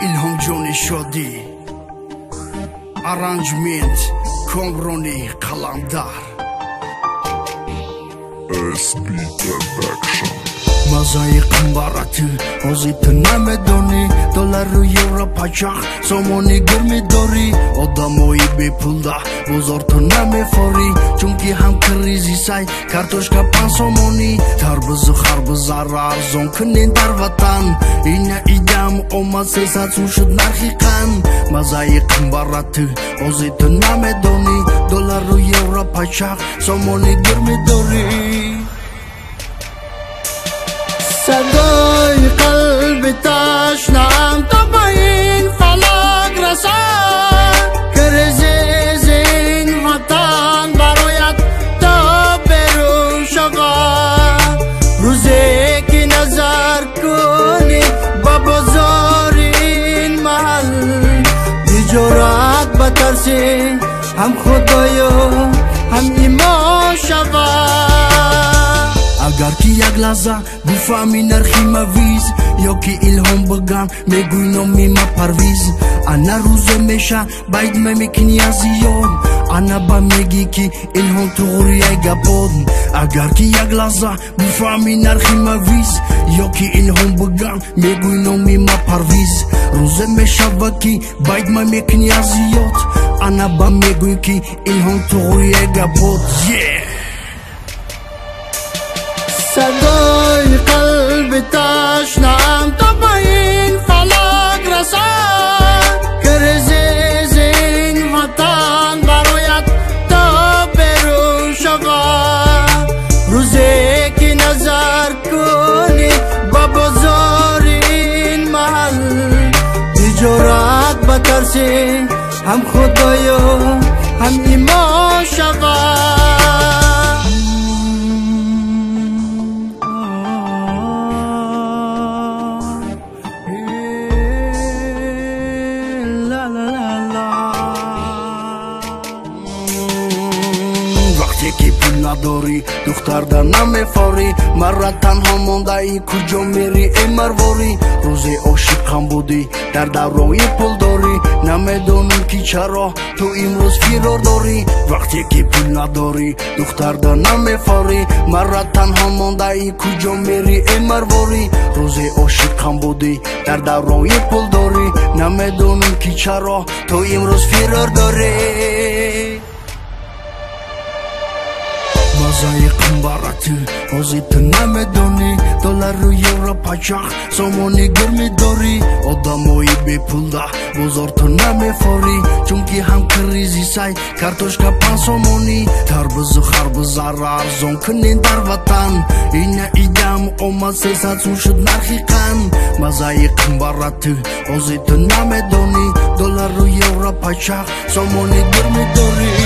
Ilhom Joni Shodi Arrangement Komroni Qalamdar SP Production Mazai qimbarati Ozit namedoni Dolar u euro pachaq Somoni girmi dori Odamoi bepulda Bozorto namefori Chunki ham krizi say Kartoshka pan somoni Tarbuzu kharbuz arzon Kinin dar vatan Ina idam Omase satsun shud narxiqan Mazai qimbarati Ozit namedoni Dolar u euro pachaq Somoni girmi dori صدای قلب تشنه‌ام تا به این فلک رسد که رزق این وطن برایت تا برون شود روزی که نظر کنی با بازار این محل بی‌جرأت بترسی هم خدایا هم ایمان شود Agar ki jak laza, gufa mi narchi ma viz Yo ki ilhom bagan, me gujno mi ma parviz Ana ruze mesha, bajd me mi kinyazi yon Ana ba megi ki ilhom tu guri ay gapod Agar ki jak laza, gufa mi narchi ma viz Yo ki ilhom bagan, me gujno mi ma parviz Ruze mesha vaki, bajd me mi kinyazi yot Ana ba megi ki ilhom tu guri ay gapod Yeah! صدای قلب تشنه‌ام تا به این فلک رسد که رزق این وطن برایت تا برون شود روزی که نظر کنی با بازار این محل بی‌جرأت بترسی هم خدایا هم ایمان شود یکی پول نداری دختر در نمیفاری مرا تنها مانده ای کجا میری ای مرواری روزی عاشقم بودی در دوران پول داری نمیدونم که چرا تو امروز فرار داری وقتی که پول نداری دختر در نمیفاری مرا تنها مانده ای کجا میری ای مرواری روزی عاشقم بودی در دوران پول داری نمیدونم که چرا تو امروز فرار داری Mazai qimbarati Ozit namedoni Dolar u euro pachaq Somoni girmi dori Odamoi bepulda Bozorto namefori Chunki ham krizi say Kartoshka pan somoni Tarbuzu kharbuz arzon Kinin dar vatan Ina idam Omase satsun shud narxiqan Mazai qimbarati Ozit namedoni Dolar u euro pachaq Somoni girmi dori